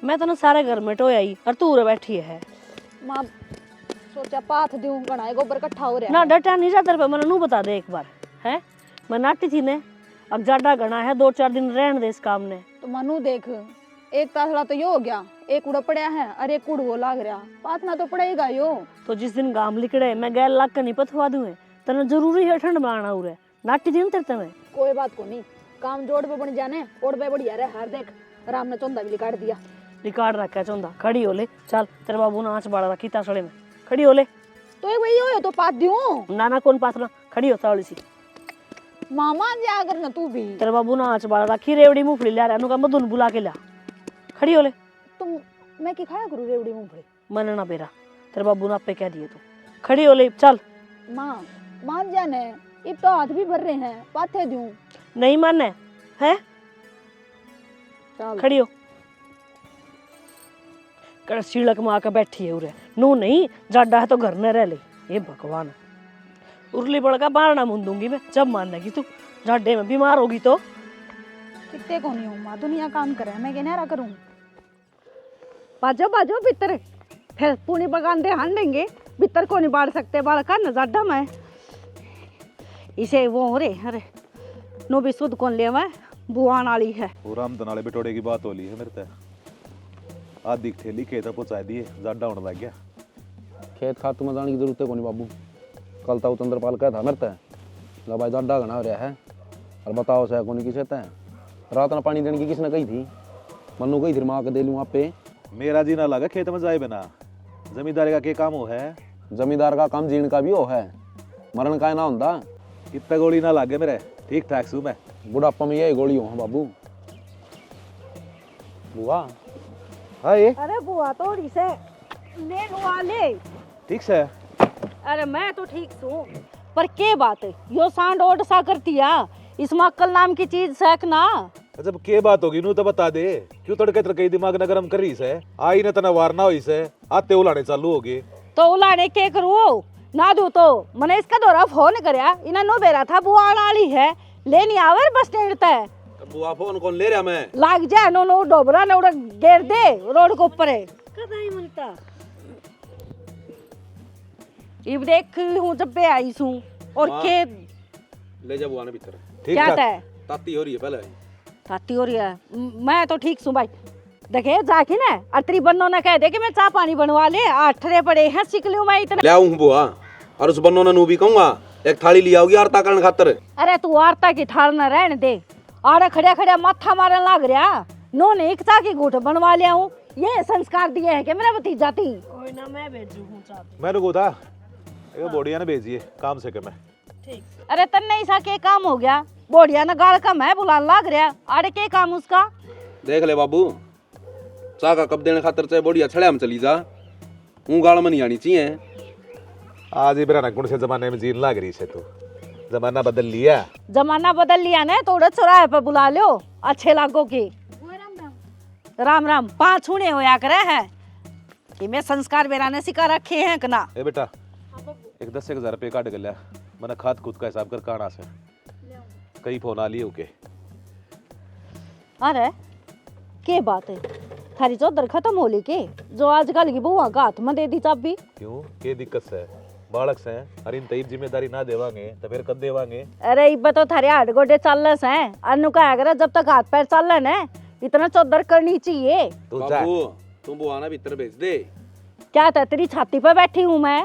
मैं तो ना सारे घर में टोया ही और तू रे बैठी है। मां सोचा पाथ दूं गणाए गोबर इकट्ठा हो रहा ना डटा नहीं जाता पे मैंने नू बता दे एक बार है। मैं नाटी थी ने अब जाडा गणा है 2-4 दिन रहने दे इस काम ने। तो मनु देख एक तासड़ा तो यो हो गया, एक उड़ा पड़ा है और एक कुड़ वो लाग रहा, पाथना तो पड़ेगा यो। तो जिस दिन गाम लिकड़े मैं गैल लाग कर नहीं पथवा दूं तने जरूरी है ठंड बनाना उरे नाटी दिन तेरे में। कोई बात को नहीं, काम जोड़ पे बन जाने ओड़ पे बढ़िया रे। हर देख राम ने चौंदा भी काट दिया। रिकॉर्ड रखा चौंदा खड़ी हो ले चल तेरे बाबू ने आंच बाड़ा रखी तासड़े में खड़ी हो ले। तो एक भाई हो तो पाथ दूं ना ना कौन पाथना खड़ी होता वाली सी मामा जा कर ना तू भी। तेरे बाबू ने आंच बाड़ा रखी रेवड़ी मूंगफली ला रहा अनुका मधुन बुला के ला खड़ी हो ले। तुम मैं की खाया करूं रेवड़ी मूंगफली मन ना बेरा तेरे बाबू ने आपे कह दिए तू खड़ी हो ले चल। मां मान जाने अब तो हाथ भी भर रहे हैं, पाथे दूं नहीं माने है चल खड़ी हो कर सीलक में आकर बैठी है उरे नू नहीं जाडा है तो घर में रह ले। ये भगवान उर्ली बड़का बारना मुंदूंगी मैं जब मानेगी तू जाडे में बीमार होगी तो। कितने को नहीं हूँ माँ दुनिया काम करे मैं क्या करूँ। बाजो बाजो भीतर फिर पूनी बगान दे हान देंगे भीतर को नहीं बाढ़ सकते बालका न जाडा में इसे वो हो रे। अरे नो भी शुद्ध कौन ले मैं बुआन वाली है। पूरा हम दनाले बिटोड़े की बात हो ली है मेरे ते आधी थैली खेत पहुंचा दिए जाडा होने लग गया। खेत खातू में जाने की जरूरत है कोनी बाबू। कल तो चंद्रपाल कहा था मेरे ते भाई जाडा घना हो रहा है और बताओ से कोनी किसे ते रात ना पानी देने की किसने कही थी। मनु कही थी माँ के दे लूँ आप पे। मेरा जी ना लगा खेत में जाए बिना जमींदारी का क्या काम हो है। जमींदार का काम जीण का भी हो है मरण का ना होता। इतना गोली ना लागे मेरे ठीक ठाक सू मैं बुढ़ापा में यही गोली हो बाबू। बुआ हाँ ये अरे बुआ तोड़ी से ले लुआ ले। ठीक से अरे मैं तो ठीक हूँ पर के बात है यो सांड ओड सा करती है इसमें अक्ल नाम की चीज सेक ना। जब के बात होगी नू तो बता दे क्यों तड़के तड़के दिमाग न गरम कर रही से आई न तना वारना हुई से आते उलाने चालू होगी। तो उलाने के करूँ ना दू तो मैंने इसका दौरा फोन करया इन्हें नो बेरा था बुआ वाली है लेनी आवर बस स्टैंड तक। बुआ फोन कौन ले रहा मैं लाग जा नो नो डोबरा ने उड़ा घेर दे रोड के ऊपर है कदा ही मिलता। इब देख हूँ जब पे आई सू और के ले जा बुआ ने भीतर ठीक क्या ठाक है ताती हो रही है पहले ताती हो रही है। मैं तो ठीक हूँ भाई देखे जाके ना अतरी बन्नो ने कह दे कि मैं चाय पानी बनवा ले आठरे पड़े हैं सीख लूँ मैं इतना ले आऊं बुआ और उस बन्नो ने नू भी कहूंगा एक थाली ले आओगी आरता करने खातर। अरे तू वार्ता की थाल न रहने दे आड़े खड़िया खड़िया माथा मारने लाग रहा नो ने एक चा की घूट बनवा लिया हूँ ये संस्कार दिए है कि मेरा भतीजा थी कोई ना मैं भेजू हूँ मैंने को था ये बोडिया ने भेजिए काम से के मैं ठीक। अरे तन नहीं सा के काम हो गया बोढ़िया न गाल का मैं बुलान लाग रहा आड़े के काम उसका देख ले बाबू चाह का कब देने खातर चाहे बढ़िया छड़े हम चली जा हूँ गाल में नहीं आनी चाहिए। आज ही बेरा कौन से जमाने में जीन लाग रही से तो जमाना बदल लिया। जमाना बदल लिया ना तो उड़द चौराहे पे बुला लो अच्छे लागो की राम राम 5 हुने होया करे है कि मैं संस्कार बेराने सिखा रखे हैं कि ना। ए बेटा एक 10,000 रुपये काट गया मैंने खाद खुद का हिसाब कर काना से कई फोन आ लिए ओके। अरे के बात है थारी चौधर खत्म होली के जो आजकल की बुआ का हाथ में दे दी चाबी क्यों के दिक्कत से बालक से अरिन तईब जिम्मेदारी ना देवांगे तो फिर कब देवांगे। अरे इब तो थारे हाथ गोडे चलस हैं अनु का अगर जब तक हाथ पैर चलन है इतना चौधर करनी चाहिए। तू जा बाबू तुम बुआ ने भीतर भेज दे। क्या था तेरी छाती पे बैठी हूँ मैं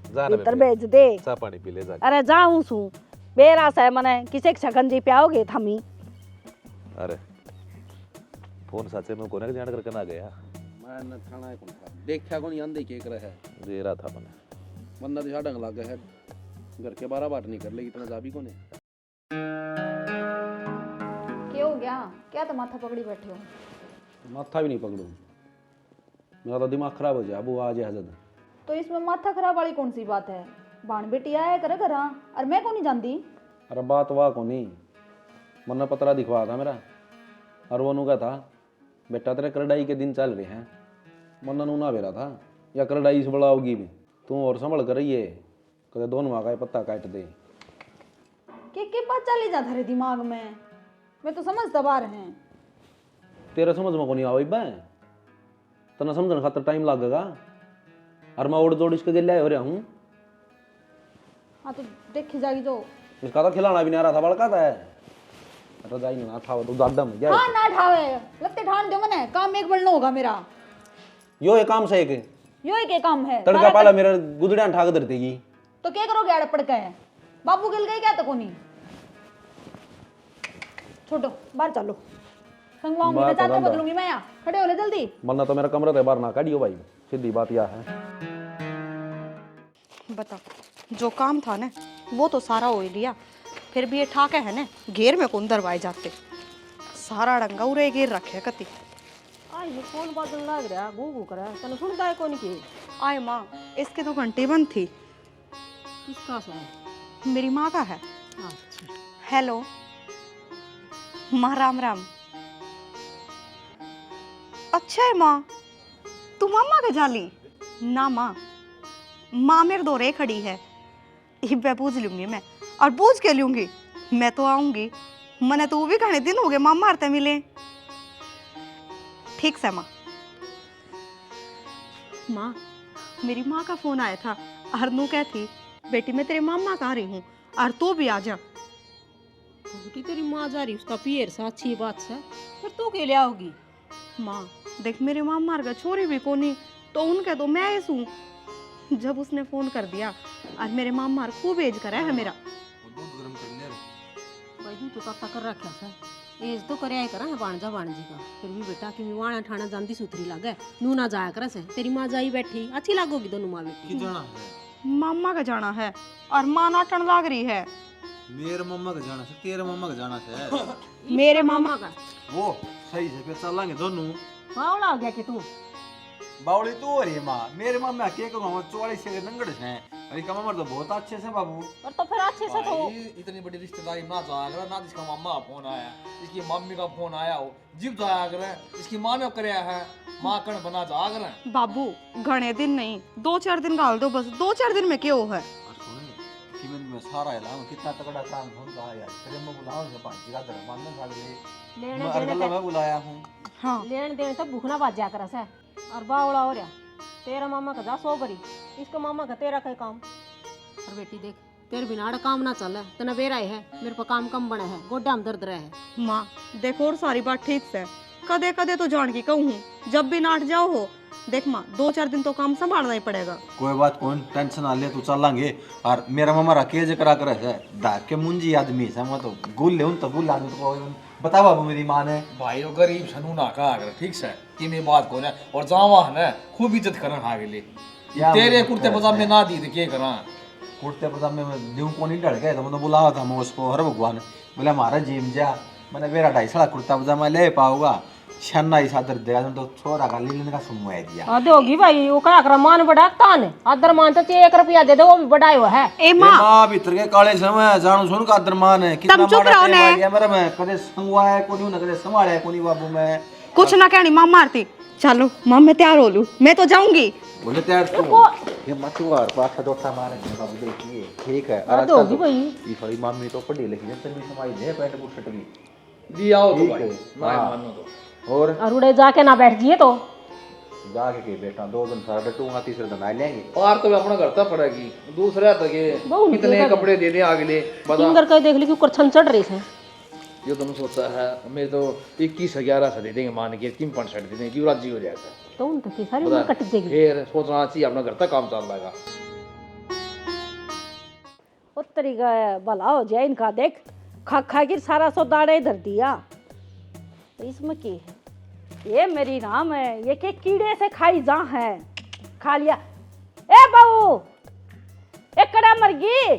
जा ना भीतर बेटे, भेज दे। चा पानी पी ले जा। अरे जाऊँ सू बेरास है मने किसे शकंजी पियाओगे थमी। अरे फोन साचे में कोने जान करके ना गया मैं न थाना है कौन था देखा कौन अंधे के कर है दे रहा था मैंने बंदा तो ढंग लग है घर के 12 बाट नहीं कर ले इतना जा भी कौन है। क्या हो गया, क्या तो माथा पकड़ी बैठे हो। माथा भी नहीं पकड़ू मेरा तो दिमाग खराब हो जाए बुआ आ जाए हजद। तो इसमें माथा खराब वाली कौन सी बात है, बाण बेटी आया करे घर और मैं कौन नहीं जानती। अरे बात वाह को नहीं मन्ना पतरा दिखवा था मेरा और वो नुका था बेटा तेरे करडाई के दिन चल रहे हैं मन्ना नू ना बेरा था या करडाई से बड़ा होगी भी तू और संभल कर रही है कदे दोनों आ गए पत्ता काट दे। के बात चली जा थारे दिमाग में, मैं तो समझता बार हैं। तेरे समझ में को नहीं आओ बा तना समझने खातर टाइम लगेगा। और मैं ओढ़ दौड़ इसके लिए हो रहा हूँ। हाँ तो देखी जाएगी जो। इसका तो खिलाना भी नहीं आ रहा था, बड़का था रजाई ना था तो दादा में हाँ ना ठावे लगते ठान दो मने काम एक बढ़ना होगा मेरा। यो ये काम से एक यो एक काम है तड़का पाला मेरा गुदड़ियां ठाक दर देगी। तो क्या करोगे आड़ पड़ के बाबू गिल गए क्या तो कोनी छोड़ो बाहर चलो संगवाऊंगी मैं चादर बदलूंगी मैं यहाँ खड़े हो ले जल्दी वरना तो मेरा कमरा तो बाहर ना काटियो भाई, सीधी बात यह है। बता जो काम था ना वो तो सारा हो ही लिया, फिर भी ये ठाके है ना घेर में कौन दरवाए जाते सारा डंगा उरे घेर रखे कति ये कौन बादल लग रहा गू गू कर तने सुनता है कौन की आए माँ इसके तो घंटे बंद थी। किसका सा मेरी माँ का है। अच्छा हेलो माँ राम राम। अच्छा है माँ तू मम्मा के जाली ना माँ माँ मेरे दोरे खड़ी है मैं पूछ लूंगी मैं और पूछ के लूंगी मैं तो आऊंगी मैंने तो वो भी घने दिन हो गए माँ मारते मिले। ठीक से माँ। माँ मेरी माँ का फोन आया था हरनू कहती बेटी मैं तेरे मामा का आ रही हूँ और तू भी आ जा। बेटी तेरी माँ जा रही उसका पियर सा अच्छी बात से फिर तू के ले आओगी। माँ देख मेरे मामा का छोरी भी कोनी तो उनके तो मैं ही हूँ। जब उसने फोन कर दिया और मेरे मामा खूब एज करा है मेरा भाई तू तो कर रखा सा एज तो करे करा है बाणजा बाणजी का फिर भी बेटा कि वाणा ठाणा जानती सुथरी लागे नू ना जाया करे से तेरी माँ जाई बैठी अच्छी लागोगी दोनों माँ बेटी। मामा का जाना है और माँ नाटन लाग रही है। मेरे मम्मा का जाना से तेरे मम्मा का जाना से मेरे मामा का वो सही से फिर चलेंगे दोनों। बावला हो गया कि तू बावली तू हो रही है माँ, मेरे मम्मा के कहूँ 44 से नंगड़ है अरे का मम्मा तो बहुत अच्छे से बाबू। और तो फिर अच्छे से तो इतनी बड़ी रिश्तेदारी ना जाया करे ना जिसका मामा का फोन आया इसकी मम्मी का फोन आया हो जिब जाया करे इसकी माँ ने कराया है माँ कण बना जा करे। बाबू घने दिन नहीं 2-4 दिन गाल दो बस 2-4 दिन में क्यों है। में सारा है कितना तगड़ा काम होता है यार तेरे में बुलाओ से पांच का दर मानना साल ले मैं अरगला में बुलाया हूं। हाँ लेन देन तो भूखना बाज जा कर से और बावड़ा हो रहा तेरा मामा का जा सो बरी इसका मामा का तेरा का काम। और बेटी देख तेरे बिना काम ना चल तना बेरा है मेरे पर काम कम बने है गोड्डा में दर्द रहे है। माँ देखो और सारी बात ठीक से कदे कदे तो जान की कहूँ जब भी नाट जाओ हो देख माँ 2-4 दिन तो काम संभालना ही पड़ेगा। कोई बात कौन टेंशन ना ले तू चलेंगे और मेरा मामा रखे करा करे है डाक के मुंजी आदमी है मैं तो गुल ले तो गुल आदमी तो बता बाबू मेरी माँ ने भाई वो गरीब सनू ना कहा करे ठीक से कि मैं बात को ना और जावा है ना खूब इज्जत करन आ गेले तेरे कुर्ते पजामे ना दी तो के करा कुर्ते पजामे में ड्यू को नहीं डर गए तो मैंने बुलाया था मैं उसको हर भगवान बोला हमारा जिम जा मैंने मेरा 250 कुर्ता पजामा ले पाऊंगा छन्ना ही सादर देगा तो छोरा का लीलन का सुनवाई दिया आदे होगी भाई वो का कर मान बढ़ाता ने अदर मान तो 1 रुपया दे दे वो भी बढ़ायो है। ए माँ भीतर के काले समय जानो सुन का अदर मान है कितना माड़ा टाइम आ मेरा मैं कदे संगवाया कोनी न कदे संभालया कोनी बाबू मैं कुछ ना कहनी माँ मारती चलो माँ मैं तैयार हो लूँ मैं तो जाऊंगी। बोले तैयार तू ये मछुआर पाछा दोठा मारे बाबू देखिए ठीक है आदे होगी भाई ये थोड़ी मम्मी तो पढ़ी लिखी जब तक भी समाई दे पैंट बुशर्ट भी दी आओ तो भाई मैं मानो तो और उड़े जाके ना बैठ जिए तो जाके के बेटा 2 दिन सारा डटूंगा तीसरे दिन आ लेंगे और तो अपना घर तक पड़ेगी दूसरे तक ये कितने कपड़े दे दे आगे ले बता फिंगर कर देख ली कि ऊपर छन चढ़ रही है जो तुम सोचा है मेरे तो 21-11 से दे देंगे मान के 3.7 दे देंगे क्यों राजी हो जाएगा तो उन तक की सारी उम्र कट जाएगी। फिर सोचना चाहिए अपना घर तक काम चल रहेगा उत्तरी का भला हो जाए इनका देख खा खा के सारा सो दाड़े धर दिया इसमें की है ये मेरी नाम है ये के कीड़े से खाई जा है खा लिया ए बहू एक कड़ा मर गई।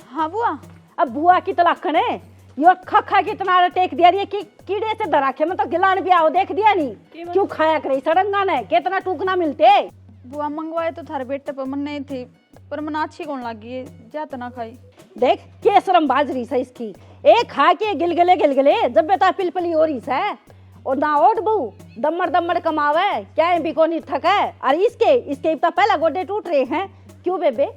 हाँ बुआ अब बुआ की तलाखन है यो खा खा के इतना टेक दिया रही कि कीड़े से धराखे में तो गिलान भी आओ देख दिया नहीं क्यों खाया करे सड़ंगा ने कितना टूकना मिलते बुआ मंगवाए तो थारे बेटे पर मन नहीं थी पर मन अच्छी कौन लगी ज्यादा ना खाई देख के शर्म बाजरी से इसकी एक खा के गिलगले जब बेटा पिलपली हो रही है और ना ओट बहू दमड़ कमावे क्या भी को नहीं थका और इसके तो पहला गोडे टूट रहे हैं क्यों बेबे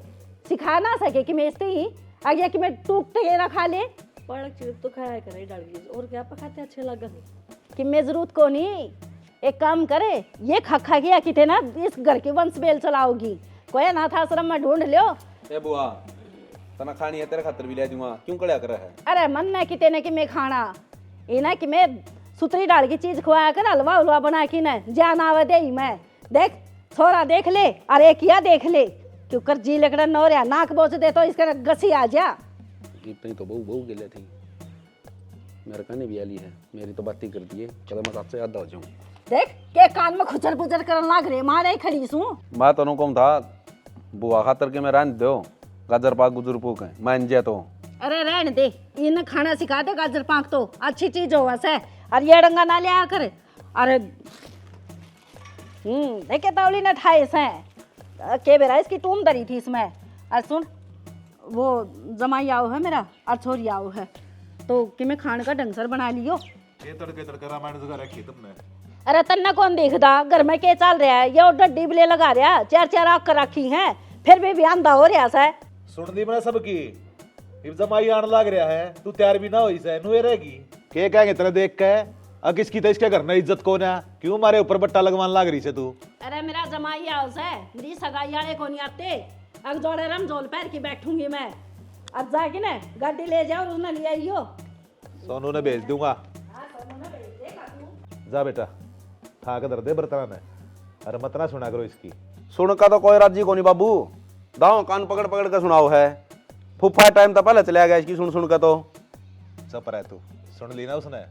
सिखा ना सके कि मैं इससे ही आगे कि मैं टूटते ना खा ले पड़क चीज तो खाया करे डाल और क्या पकाते अच्छे लगे कि मैं जरूरत को नहीं एक काम करे, ये खा खा के किते ना इस घर की वंश बेल चलाओगी। कोई अनाथ आश्रम में ढूंढ लियो। ए बुआ तना खानी है तेरे खातर भी ले दूंगा, क्यों कड़िया कर है? अरे मन ना किते ने कि मैं खाना ये ना कि मैं सुतरी डाल की चीज खुआया कर, हलवा हलवा बना की ना जान आवे दे ही मैं। देख छोरा देख ले, अरे किया देख ले, क्यों कर जी लकड़ा नो रहा नाक बोच दे तो इसका गसी आ जा। इतनी तो बहू बहू गिले थी, मेरे कहने भी आली है, मेरी तो बात ही कर दी है, चलो मैं आपसे याद हो जाऊँ। देख के कान में खुचर पुचर करन लाग रे, मारे खड़ी सू। मैं तो कम था बुआ खातर के मैं रहने दो, गाजर पाक गुजर पूक है मान जा तो। अरे रहने दे, इन खाना सिखा दे गाजर पाक तो अच्छी चीज हो वैसे, और ये डंगा ना ले आकर। अरे देखे तौली न ठाए से के बेरा इसकी टूम धरी थी इसमें। और सुन वो जमाई आओ है मेरा और छोरी आओ है, तो कि मैं खाने का ढंगसर बना लियो। ये तड़के तड़के रामायण जगह रखी तुमने। अरे तन्ना कौन देखदा, घर में के चल रहा है, ये डड्डी बिले लगा रहा, चार चार आग कर रखी है, फिर भी आंधा हो रहा है। सुन दी मैंने सबकी, इब जमाई आने लग रहा है, तू तैयार भी ना हो इसे नुए रहेगी। के कहेंगे तेरे देख के, अब किसकी तो इसके घर में इज्जत कौन है, क्यों मारे ऊपर बट्टा लगवान लाग रही से तू? अरे मेरा जमाई आओ से, मेरी सगाई वाले को नहीं आते, अब जोड़े रम जोल पैर की बैठूंगी मैं। अब जाके ना गाड़ी ले जाओ और उसने ले आइयो। सोनू ने भेज दूंगा। जा बेटा खा के दर दे बर्तन में, अरे मत ना सुना करो इसकी। सुन का तो कोई राजी को नहीं बाबू, दाओ कान पकड़ पकड़ के सुनाओ है, फुफा टाइम तो पहले चले गया इसकी सुन सुन के। तो चुप रह तू, सुन ली ना उसने,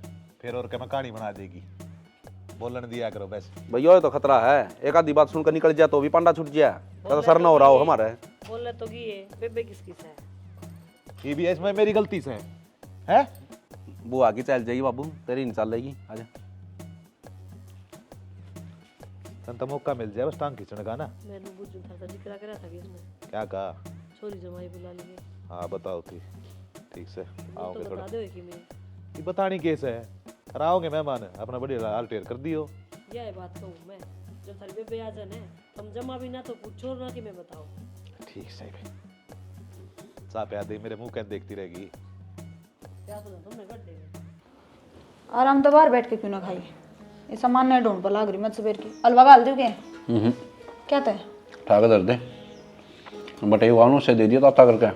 फिर और क्या मैं कहानी बना देगी, बोलने दिया करो बस। भैया ये तो खतरा है, एक आधी बात सुनकर निकल जाए तो भी पांडा छूट जाए, तो सर न हो रहा हो हमारे। बोले तो की है बेबे किसकी से ये भी इसमें मेरी गलती से है? बुआ की चल जाएगी बाबू, तेरी नहीं चल रहेगी, आजा। तन तो मौका मिल जाए बस टांग खींचने का ना। मैंने बुझू था जिक्र करा था कि इसमें क्या कहा? छोरी जमाई बुला लिए। हाँ बताओ थी, ठीक से तो आओगे बता थोड़ा। दो कि मैं ये बतानी केस है, और आओगे मेहमान अपना बढ़िया हाल टेर कर दियो। यह बात कहूँ मैं, जब थारी बेबे आ जाए ना तुम जमा भी ना तो पूछो ना कि मैं बताओ। ठीक सही भाई, चाप याद है मेरे मुंह कैन देखती रहेगी। क्या सुना तुमने गड्ढे में? आराम तो बाहर बैठ के क्यों ना खाई, ये सामान नहीं ढूंढ पर लाग रही मत सवेर की। अलवा गाल दो के क्या तय ठाकर दर दे बटे वालों से दे दिया तो आता करके।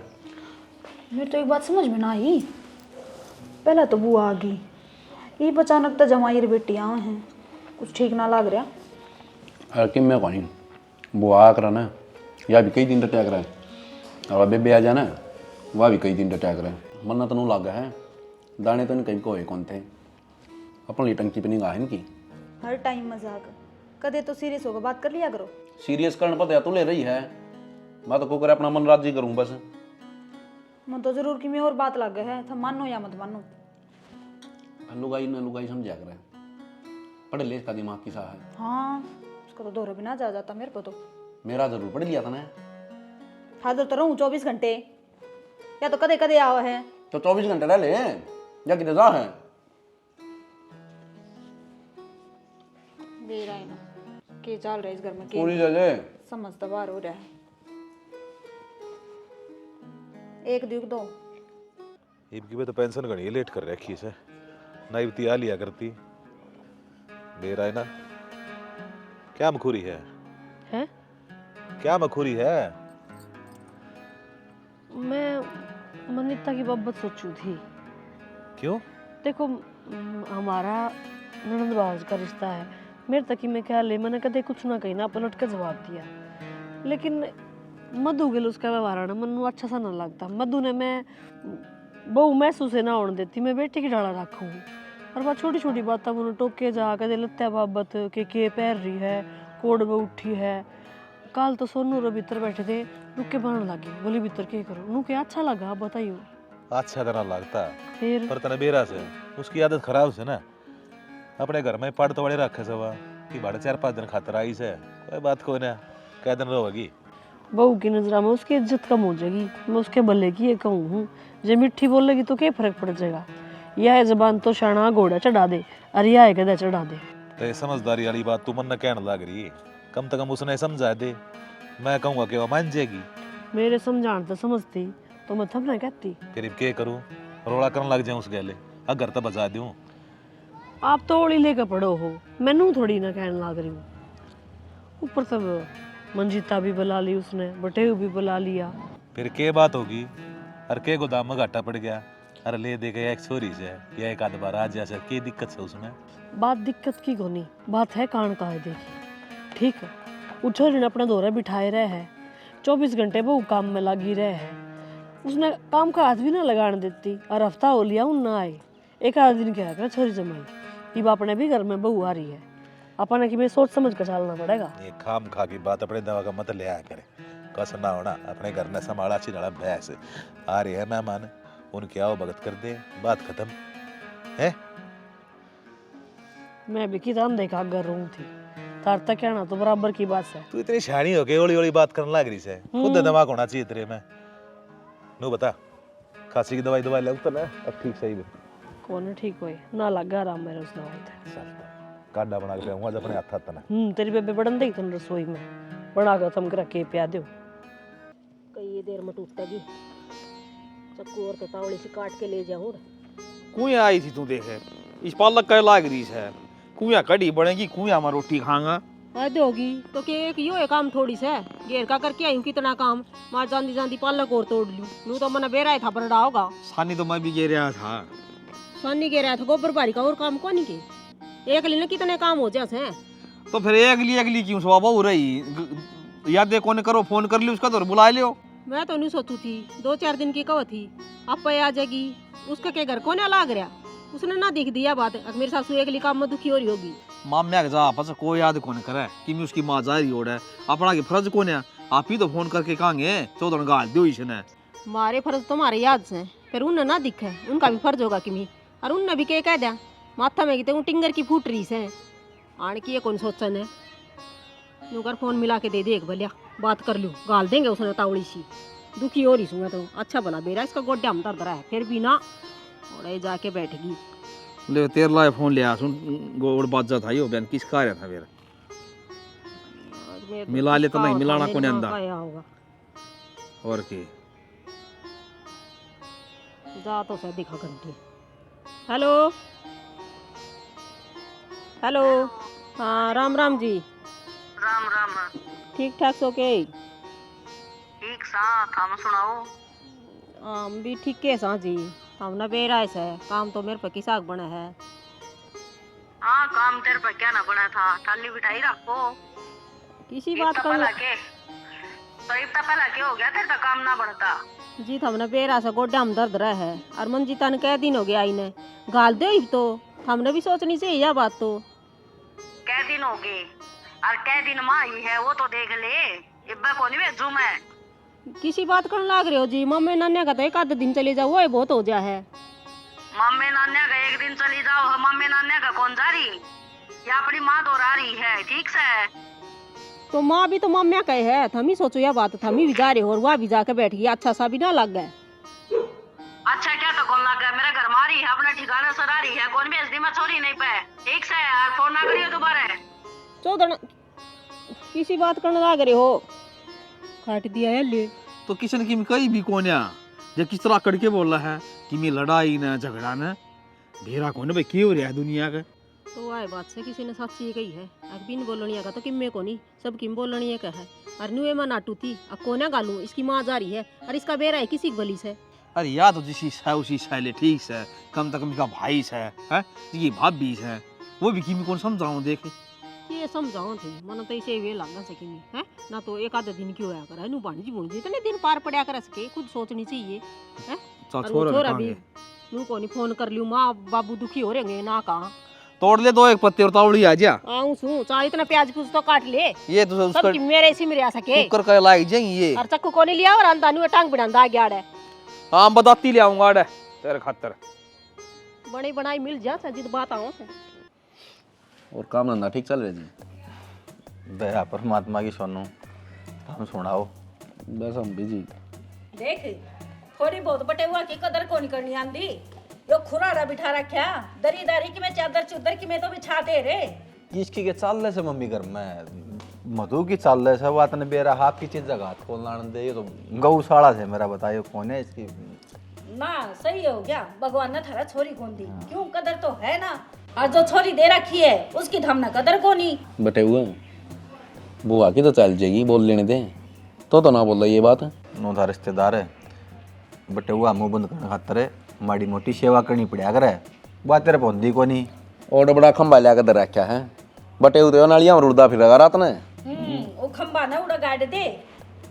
मेरे तो एक बात समझ में ना आई, पहला तो बुआ आ गई, ये अचानक तो जमाई री बेटी आए हैं, कुछ ठीक ना लग रहा। अरे कि मैं कौन बुआ आ करा ना, या भी कई दिन टैग रहा है, और बेबे आ जाना वह भी कई दिन टैग रहा है। मन्ना तनु लागा है, दाने तो कहीं को कौन थे, अपन लिए टंकी पे नहीं गा है इनकी। हर टाइम मजाक, कदे तो सीरियस होकर बात कर लिया करो। सीरियस करने पर तो तू ले रही है, मैं तो को करे अपना मन राजी करूँ बस। मन तो जरूर कि मैं और बात लग है, था मानो या मत मानो। लुगाई न लुगाई समझा करे, पढ़े ले का दिमाग किसा है। हाँ उसको तो दोहरा भी ना जा जाता मेरे को तो। मेरा जरूर पढ़ लिया था ना, हाजिर तो रहूँ 24 घंटे, या तो कदे कदे आओ है। तो 24 घंटे रह ले या कितने जा है। दे रहा है ना के चल रहा है इस घर में के पूरी जगह समझ तो बाहर हो रहा है। एक दुख दो इबकी भी तो पेंशन घनी लेट कर रखी से, ना इबती आ लिया करती। मेरा है ना क्या मखूरी है? हैं? क्या मखूरी है? मैं मनीता की बाबत सोचू थी। क्यों? देखो हमारा ननद बाज का रिश्ता है, मेरे तक ही में ख्याल है, मैंने कदे कुछ ना कहीं ना पलट के जवाब दिया, लेकिन मधु गिल उसका व्यवहार ना मनु अच्छा सा ना लगता। मधु ने मैं बहु महसूस ना होने देती, मैं बेटी की डाला रखूँ, और वह छोटी छोटी बातें मुझे टोके जा कदे लत्या बाबत के पैर रही है, कोड में उठी है। कल तो सोनू रो भीतर बैठे थे, रुके बनने लगी, बोली भीतर क्या करो, नू क्या अच्छा लगा बताइयो। अच्छा तो ना लगता, फिर पर तने बेरा से उसकी आदत खराब से ना, अपने घर में पड़ तो बड़े रखे सवा कि बड़े 4-5 दिन खातर आई से, कोई बात कोई ना, कै दिन रहेगी। बहू की नजर में उसकी इज्जत कम हो जाएगी, मैं उसके भले की ये कहूँ हूँ, जो मिट्टी बोलेगी तो क्या फर्क पड़ जाएगा। यह जबान तो शाना घोड़ा चढ़ा दे, अरे यह गधा चढ़ा दे। तो ये समझदारी वाली बात तू मन न कहने लग रही है, कम से कम उसने समझा दे, मैं कहूँगा कि वो मान जाएगी। मेरे समझाने तो समझती तो मैं थम ना कहती। फिर क्या करूँ, रोड़ा करने लग जाऊँ उस गैले, अगर तो बजा दूँ। आप तो ओली लेकर पड़ो हो, मैनू थोड़ी ना कहने लग रही हूँ। ऊपर सब मंजीता भी बुला ली उसने, बटेऊ भी बुला लिया। फिर के बात होगी? अरे के गोदाम में घाटा पड़ गया? अरे ले दे गया एक छोरी से या एक आध बार आज जैसे के दिक्कत है उसमें? बात दिक्कत की कोनी, बात है कान कायदे की। ठीक है, वो छोरी ने अपना दौरा बिठाए रहे है, 24 घंटे वो काम में लगी रहे है, उसने काम का हाथ भी ना लगाने देती। और हफ्ता हो लिया उन ना आए, एक आध दिन क्या है छोरी जमाई। ये अपने भी घर में बहू आ रही है, अपने की में सोच समझ कर चलना पड़ेगा। ये खाम खा की बात अपने दवा का मत ले आया करे, कस ना होना। अपने घर ने संभाला चिनाड़ा भैंस आ रही है मेहमान, उनके आओ भगत कर दे, बात खत्म है। मैं भी किसान देखा कर रही थी, तार तक कहना तो बराबर की बात है। तू इतनी शानी हो गई, ओली ओली बात करने लग रही है। खुद दिमाग होना चाहिए तेरे में। नू बता, खांसी की दवाई दवाई लग तो ना अब ठीक सही है? कौन ठीक हुई ना लगा आराम मेरे उस दवाई था। कांडा बना के पियाऊंगा अपने हाथ हाथ ना। तेरी बेबे बड़न देगी तुम रसोई में बना कर तुम रख के पिया दो। कई देर में टूटेगी, चक्कू और कतावड़ी से काट के ले जाऊं। कुया आई थी तू देखे, इस पालक का लाग रही है, कुया कड़ी बनेगी, कुया में रोटी खाऊंगा। आदे होगी तो के एक यो है काम थोड़ी से घेर का करके आई हूं कितना काम, मार जांदी जांदी पालक और तोड़ लूं। नू तो मना बेरा था बरड़ा होगा। सानी तो मैं भी गे रहा था, सानी कह रहा था गोबर बारी का और काम कौन के, एक लेने कितने काम हो जाते हैं। तो फिर अगली क्यों स्वाब हो रही? याद दे कोने करो, फोन कर ली उसका तो बुला लियो। मैं तो नहीं सोचू थी 2-4 दिन की कव थी, अब पे आ जाएगी। उसका के घर कोने लाग रहा, उसने ना दिख दिया बात। मेरी सासू अगली काम में दुखी हो रही होगी। माम्या के जा आपस कोई याद कौन करे कि मैं उसकी माँ जा रही ओढ़ है, अपना की फर्ज कौन है? आप ही तो फोन करके कहेंगे 14 गाल दो इसने। मारे फर्ज तुम्हारे याद से, फिर उन्हें ना दिखे, उनका भी फर्ज होगा कि और उनने भी के कह दिया माथा में कितने टिंगर की फूट रही से आने की ये कौन सोचन है। नुकर फोन मिला के दे दे एक भलिया, बात कर लूँ, गाल देंगे उसने तावड़ी सी। दुखी हो रही सुना तो अच्छा भला बेरा इसका गोड्या हम दर्द रहा है, फिर भी ना और जाके बैठेगी। ले तेरे लाए फोन लिया सुन, गोड़ बाजा था यो बहन किस कार्य था मेरा मिला ले तो नहीं मिलाना कोने अंदा होगा और के जा तो सही दिखा घंटे। हेलो हेलो, हाँ राम राम जी। राम राम। ठीक ठाक सो के? ठीक सा, काम सुनाओ। हम भी ठीक के सा जी, हम ना बेरा है काम तो मेरे पे किसाक बना है। हाँ काम तेरे पे क्या ना बना था, टाली बिठाई रखो। किसी बात का तो इतना पहला क्या हो गया तेरे का काम ना बनता जी। हमने बेरा से गोड्डा में दर्द रहा है और मंजीता ने कई दिन हो गया इन्हें गाल दे, तो हमने भी सोचनी चाहिए यह बात। तो कै दिन हो गए और कै दिन माँ आई है वो तो देख ले, इब्बा को नहीं भेजू मैं। किसी बात करने लाग रहे हो जी? मम्मी नान्या का तो एक आध दिन चले जाओ, वो बहुत हो गया है। मम्मी नान्या का एक दिन चली जाओ, मम्मी नान्या का कौन जा रही या अपनी माँ तो रा रही है ठीक से। तो माँ भी तो मम्मिया कहे है, हम ही सोचो यह बात, हम ही भी जा रहे हो और वह भी जाके बैठ गई, अच्छा सा भी ना लग गया। अच्छा क्या तो कौन लग गया, मेरे घर मारी है, अपने ठिकाने से रा रही है, कौन भेज दी मैं छोरी नहीं पे ठीक से यार, फोन ना करियो दोबारा। 14 किसी बात करने लाग रहे हो, काट दिया है ले। तो किशन की कहीं भी कौन है जब किस तरह करके बोल रहा है कि मैं लड़ाई ना झगड़ा ना ढेरा कौन भाई क्यों रहा है दुनिया का। तो आए बात से किसी ने सच्ची कही है, अब बिन बोलनिया का तो किम्मे को नहीं, सब किम बोलनिया का है। और नुए मां नाटू थी, अब कोने गालू, इसकी माँ जा रही है और इसका बेरा है किसी गली से। अरे यार तो जिसी है उसी सैले ठीक से, कम तक कम का भाई से है ये भाभी है, वो भी किमी कौन समझाऊं देखे ये समझाओ थी मन तो इसे वे लगा सके है ना, तो एक आधे दिन क्यों आया कर नु भांजी बुंजी इतने दिन पार पड़ा कर सके, खुद सोचनी चाहिए है। और वो छोरा भी नु को नहीं फोन कर लियो, माँ बाबू दुखी हो रहेंगे ना कहा। तोड़ ले दो एक पत्ते और तावड़ी आ जा। आऊं सु चाल इतना प्याज पूछ तो काट ले, ये तो उसका सब की मेरे इसी में आ सके कुकर का लाग जाएंगे ये। और चक्कू को नहीं लिया और अंदा नु टांग बिड़ांदा गया है। हां बताती ले आऊंगा अड़े तेरे खातर, बड़ी बनाई मिल जा जित बात आऊं से। और काम धंधा ठीक चल रहे जी? दया परमात्मा की सोनू हम सुनाओ। बस हम बिजी। देख थोड़ी बहुत बटे हुआ की कदर को नहीं करनी आंदी, यो खुराड़ा बिठा रखा दरीदारी की में चादर चुदर की में तो बिछा दे रे। इसकी के चाल रहे से मम्मी घर में मधु की चाल रहे से बात ने बेरा हाथ की चीज जगह खोल लाने दे, ये तो गौशाला से मेरा बताइए कौन है इसकी। ना सही हो गया, भगवान ने थारा छोरी कौन दी, क्यों कदर तो है ना। और जो छोरी दे रखी है उसकी तो हमने कदर को नहीं। बटे हुए बुआ की तो चल जाएगी, बोल लेने दे। तो ना बोल ये बात। नो था रिश्तेदार है बटे हुआ मुंह बंद करने खातर माड़ी मोटी सेवा करनी पड़ा करे, बात तेरे पौंदी को नहीं। और बड़ा खंबा लिया कर रखा है बटे हुए नालियां रुड़दा फिरेगा रात ने। वो खंबा ना उड़ा गाड़ दे।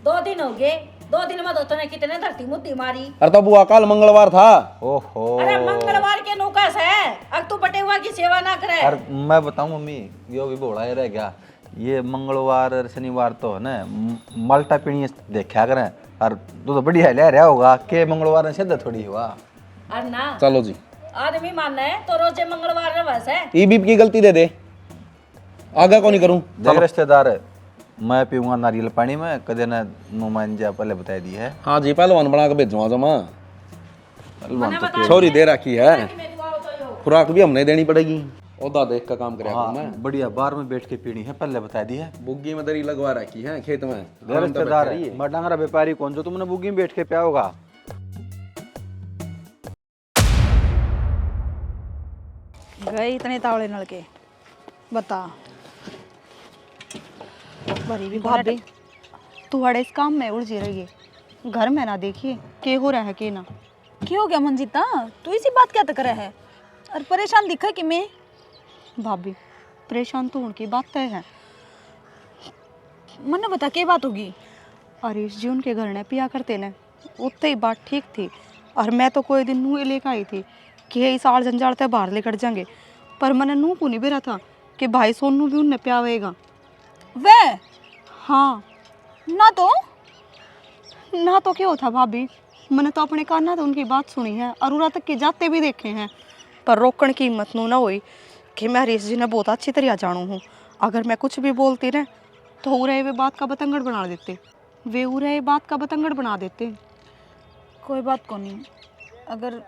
2 दिन हो गए, 2 दिन में तो तूने कितने धरती मुद्दी मारी। अरे तो बुआ कल मंगलवार था। ओहो अरे मंगलवार के नौकस है, अब तू बटे हुआ की सेवा ना करे। और मैं बताऊं मम्मी, यो भी बोला ही रह गया, ये मंगलवार और शनिवार तो है ना माल्टा पीनी देखा करें। और तू तो बढ़िया ले रहा होगा के मंगलवार ने सीधा थोड़ी हुआ। और ना चलो जी, आदमी मानना है तो रोजे मंगलवार रवस है। ई बीप की गलती दे दे, आगे को नहीं करूं। देख रिश्तेदार मैं पीऊंगा नारियल पानी में, कदे ना नुमान जा पहले बता दी है। हाँ जी, पहलवान बना के भेजूंगा जमा। मैंने बता छोरी दे रखी है, मेरी वाव तो यो। खुराक भी हमने देनी पड़ेगी। ओदा देख का काम करे हाँ, मैं। बढ़िया बार में बैठ के पीनी है, पहले बता दी है। बुग्गी में दरी लगवा रखी है खेत में। देख रिश्तेदार मैं डांगरा व्यापारी कौन जो तुमने बुगी में बैठ के पिया होगा। गए इतने तावड़े नलके बता। बड़ी भी भाभी तुम्हारे इस काम में उलझी रही है, घर में ना देखिए के हो रहा है के ना। क्यों हो गया मंजीता, तू इसी बात क्या तक रहा है और परेशान दिखा कि मैं। भाभी परेशान तो उनकी बात तय है। मन बता के बात होगी। हरीश जी उनके घर ने पिया करते ने, उतने ही बात ठीक थी। और मैं तो कोई दिन नूह लेकर आई थी कि ये साल जंजाल ते बाहर लेकर जाएंगे, पर मैंने नूह को नहीं बेरा था कि भाई सोनू भी उनने प्यावेगा। वे हाँ ना तो क्या होता भाभी, मैंने तो अपने कान तो उनकी बात सुनी है और उरा तक के जाते भी देखे हैं, पर रोकने की हिम्मत नू ना हुई कि मैं हरीश जी ने बहुत अच्छी तरह जानू हूँ। अगर मैं कुछ भी बोलती ना तो उरे वे बात का बतंगड़ बना देते, वे उरे बात का बतंगड़ बना देते। कोई बात को नहीं, अगर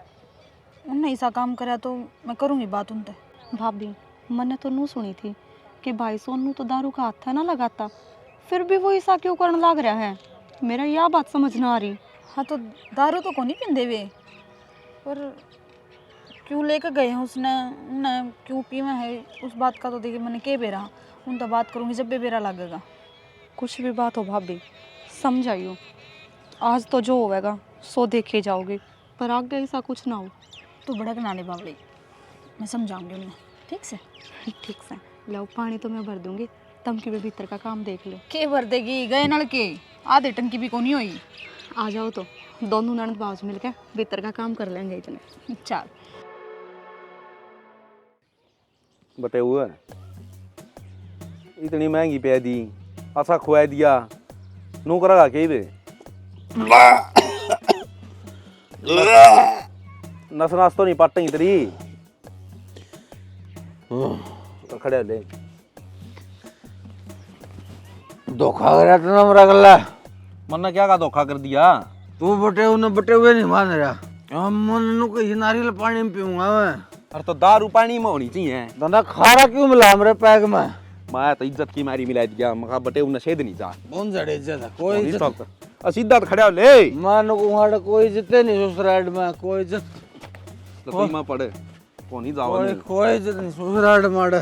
उनने ऐसा काम करा तो मैं करूँगी बात उनसे। भाभी मैंने तो नू सुनी थी कि भाई सोनू तो दारू का हाथ ना लगाता, फिर भी वो ऐसा क्यों करने लग रहा है। मेरा यह बात समझ ना आ रही। हाँ तो दारू तो को नहीं पींदे वे, पर क्यों लेकर गए हैं उसने, उन्हें क्यों पीवा है उस बात का तो देखिए मैंने के बेरा उन तो बात करूँगी जब भी बेरा लगेगा। कुछ भी बात हो भाभी समझाइयो, आज तो जो होगा सो देखे जाओगे, पर आगे ऐसा कुछ ना हो। तू भड़क ना ले बावली, मैं समझाऊंगी उन्हें ठीक से। ठीक से लो, पानी तो मैं भर दूंगी, तम के भी भीतर का काम देख लो। के भर देगी, गए नल के आधे टंकी भी कोनी हुई। आ जाओ तो दोनों ननद बाज मिलकर भीतर का काम कर लेंगे इतने। चल बटे हुए इतनी महंगी पे दी, अच्छा खुआ दिया, नू करेगा के बे। नस नास तो नहीं पाटेंगी तेरी। खड़े ले धोखा करा तो ना मरा गला। मन्ना क्या का धोखा कर दिया। तू बटे हुए नहीं मान रहा। मन कहीं नारियल पानी में पीऊंगा मैं। अरे तो दारू पानी में होनी चाहिए। दादा खारा क्यों मिला मेरे पैग में। मैं तो इज्जत की मारी मिला दिया, मका बटे उन्हें सेध नहीं जा। कौन सा इज्जत है, कोई इज्जत सीधा तो खड़ा ले। मान को कोई इज्जत नहीं ससुराल में, कोई इज्जत तो मैं पड़े कौन ही जावा नहीं। कोई इज्जत नहीं ससुराल में ले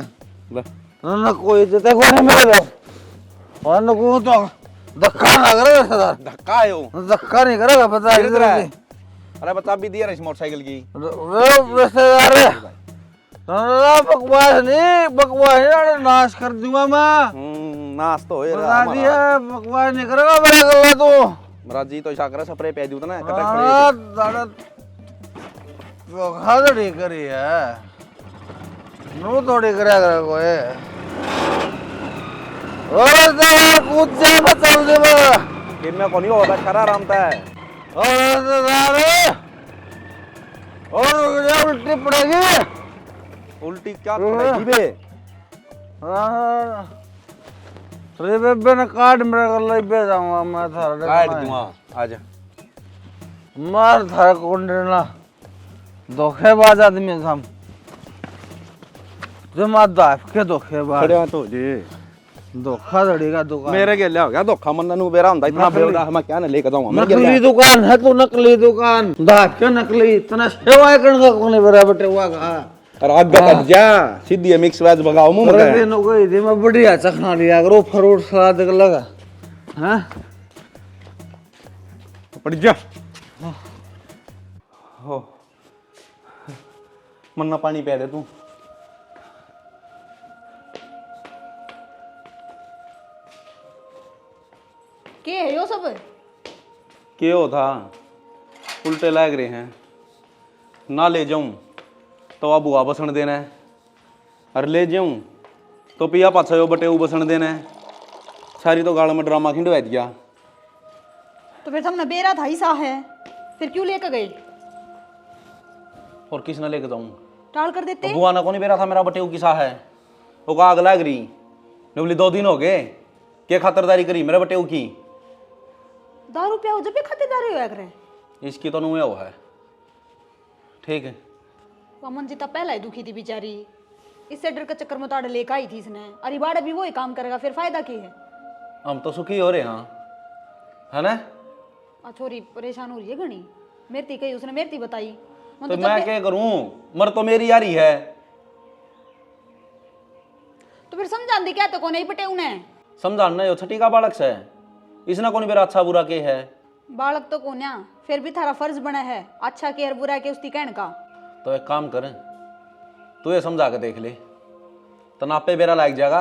ना, कोई इज्जत है कोई मेरे। और न को तो धक्का ना करेगा सरदार। धक्का है वो, धक्का नहीं करेगा पता है इधर है। अरे बता भी दिया इस मोटरसाइकिल की। रिश्तेदार बकवास नहीं, बकवास नाश कर दूंगा मैं। नाश तो है बता दिया, बकवास नहीं करेगा मेरा गला तो। महाराज जी तो इशारा स्प्रे पे दूं ना दादा धोखा थोड़ी करी है, नू थोड़ी करेगा कोई। और कूद जा मत चल दे कि मैं कोनी होता खरा रामता है। और उल्टी पड़ेगी। उल्टी क्या पड़ेगी बे। रे बेबे ने काट मेरा गला पे जाऊंगा मैं थारे काट दूंगा आजा। मार थारे कोंडना धोखेबाज आदमी हम जमा दाफ के धोखेबाज। खड़े तो जी धोखा धड़ी का दुकान मेरे के ले हो गया धोखा। मन नु बेरा हुंदा इतना बेवड़ा मैं क्या न लेके जाऊंगा। नकली दुकान है, तू नकली दुकान दाफ के नकली इतना सेवा करने का कोने बराबर हुआ का। और आगे कट जा सीधी मिक्स वेज भगाओ मुंह में दिन हो गई थी मैं बढ़िया चखना लिया करो फ्रूट सलाद लगा हाँ पड़ जा हो मन्ना पानी पी दे तू के है यो सब? क्यों था उल्टे लग रहे हैं ना ले जाऊं तो अब बुआ बसन देना है और ले जाऊं तो पिया पाछा यो बटे बसन देना है सारी तो गाल में ड्रामा खिंडवा दिया तो फिर तुमने बेरा था ही सा है, फिर क्यों लेकर गए? और किस ना लेके जाऊं टाल कर देते। बुआ ना को नहीं बेरा था मेरा बटे किसा है वो का आग लग रही बोली 2 दिन हो गए क्या खातरदारी करी मेरे बटे की दारू पिया जब भी खातिरदारी होया करे। इसकी तो नुआ हुआ है ठीक है अमन जी तो पहला ही दुखी थी बेचारी, इससे डर के चक्कर में ताड़े लेकर आई थी इसने। अरे बाड़ा भी वही काम करेगा फिर फायदा की है? हम तो सुखी हो रहे हैं है ना छोरी परेशान हो रही है घनी। मेरती कही उसने मेरती बताई तो मैं क्या करूं मर तो मेरी यारी है तो फिर समझा दी क्या तो को नहीं बटे उन्हें समझाना यो छठी का बालक से इसना कौन मेरा अच्छा बुरा के है बालक तो कोन्या फिर भी थारा फर्ज बना है अच्छा के और बुरा के उसकी कहने का। तो एक काम कर तू ये समझा के देख ले तनापे बेरा लाग जाएगा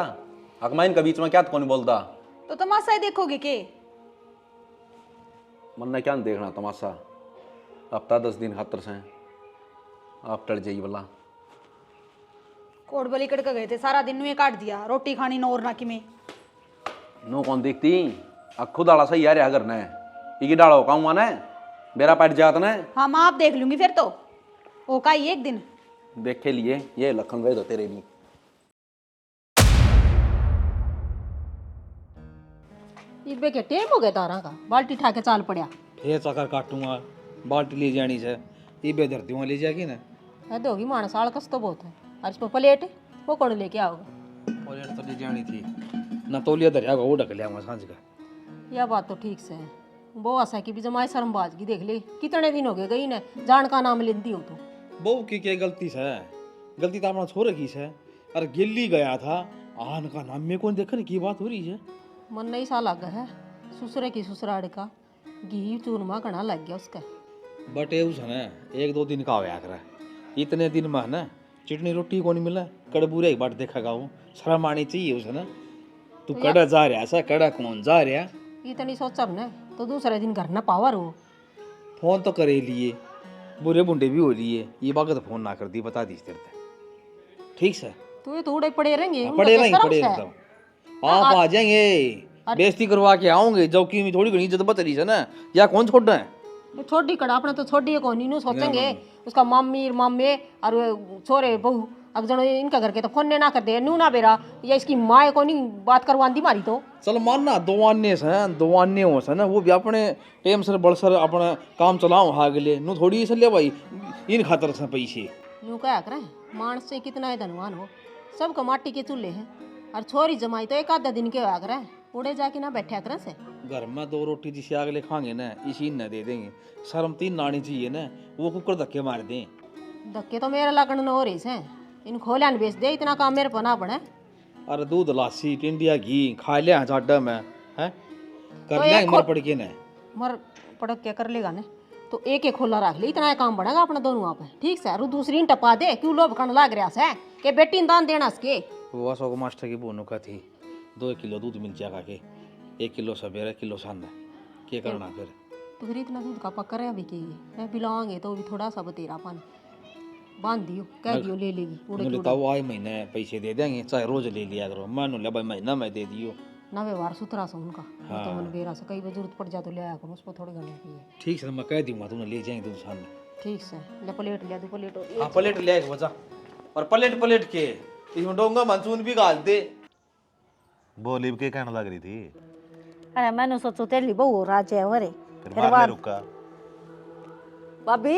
अकमाइन के बीच में क्या कौन बोलता तो तमाशा ही देखोगे के? मन ने क्या नहीं देखना तमाशा हफ्ता 10 दिन खातर से आप टल जाइए बोला कोट बलि कड़क गए थे सारा दिन नुए काट दिया रोटी खानी नौर ना कि में नो कौन देखती अखु दाड़ा सही यार घर ने इकी डालो कहूँगा ने बेरा पट जात ने हाँ मैं आप देख लूंगी फिर तो वो का ही एक दिन देखे लिए ये लखन गए तो तेरे भी इबे के टेम हो गया तारा का बाल्टी ठा के चाल पड़या फिर चक्कर काटूंगा बाल्टी ले जानी से इबे धरती वहाँ ले जाएगी ना है दोगी मानस आल कस तो बहुत है और इस पर प्लेट वो कौन लेके आओगे? प्लेट तो ले जानी थी ना तौलिया दरिया को वो ढक लिया मैं सांझ का। यह बात तो ठीक से है वो आशा की भी जमाए शर्मबाज की देख ले कितने दिन हो गए गई ने जान का नाम लेती हो तो बहू की क्या गलती से गलती तो अपना छोरे की से अरे गिल्ली गया था आन का नाम में कौन देखने की बात हो रही है मन नहीं सा लगा है ससुरे की ससुराड़ का घी चूरमा घना लग गया उसका बटे उस है ना 1-2 दिन का होया करा इतने दिन में है ना चटनी रोटी को नहीं मिला कड़बूरे एक बार देखेगा वो शर्म आनी चाहिए उसे ना तू कड़ा जा रहा ऐसा कड़ा कौन जा रहा इतनी सोचब ने तो दूसरे दिन घर न पावर हो फोन तो करे लिए बुरे बुंडे भी हो लिए ये बात तो फोन ना कर दी बता दी तेरे ठीक से तो ये थोड़े पड़े रहेंगे पड़े आप आ जाएंगे बेइज्जती करवा के आओगे जबकि में थोड़ी घनी इज्जत बच रही है ना या कौन छोड़ है छोटी कड़ा अपने तो छोटी है कौन इन्हों सोचेंगे उसका मम्मी मामे और छोरे बहू अब जनो इनका घर के तो फोन ना कर दे नू ना बेरा या इसकी माँ को नहीं बात करवाती मारी तो चल मानना दो आने हो से ना वो भी अपने टेम सर बड़सर अपना काम चलाओ हाँ गले नू थोड़ी से ले भाई इन खातर से पैसे नू क्या करे मानस से कितना है धनवान हो सबको माटी के चूल्हे हैं और छोरी जमाई तो एक आधा दिन के होया करे उड़े जाके ना बैठा करे से घर में 2 रोटी जिसे आगले खाएंगे ना इसी न दे देंगे शर्म 3 नानी चाहिए ना वो कुकर धक्के मार दें धक्के तो मेरे लगन न हो रही से इन खोलिया बेच दे इतना काम मेरे पना बने अरे दूध लासी टिंडिया घी खा लिया जाडा में है कर लिया मर पड़ के ना मर पड़क क्या कर लेगा ने तो एक एक खोला रख ले इतना काम बढ़ेगा अपना दोनों आप ठीक से और दूसरी टपा दे क्यों लोभ करने लग रहा है के बेटी दान देना सके वो सौ मास्टर की बोनू का थी 2 किलो दूध मिल जाएगा के 1 किलो सवेरे किलो सांदा क्या करना फिर तो फिर इतना दूध का पक्का रहा भी की मैं पिलाओगे तो भी थोड़ा सा बतेरा पानी बांध दियो कह दियो ले लेगी उन्होंने तो आए महीने पैसे दे देंगे चाहे रोज ले लिया करो मैं ले भाई महीना में दे दियो ना व्यवहार सुथरा सा उनका तो मन बेरा से कई बार जरूरत पड़ जाए तो ले आया करो उस पर थोड़ी गलती है ठीक है मैं कह दूंगा तूने ले जाएंगे दूध सांदा ठीक से ले प्लेट ले दो प्लेट हाँ प्लेट ले आएगा बचा और प्लेट के इसमें डोंगा मानसून भी गाल दे बोली के कहने लग रही थी अरे मैंने सोचो तेरी बहू राजे हो रे फिर बाद में रुका भाभी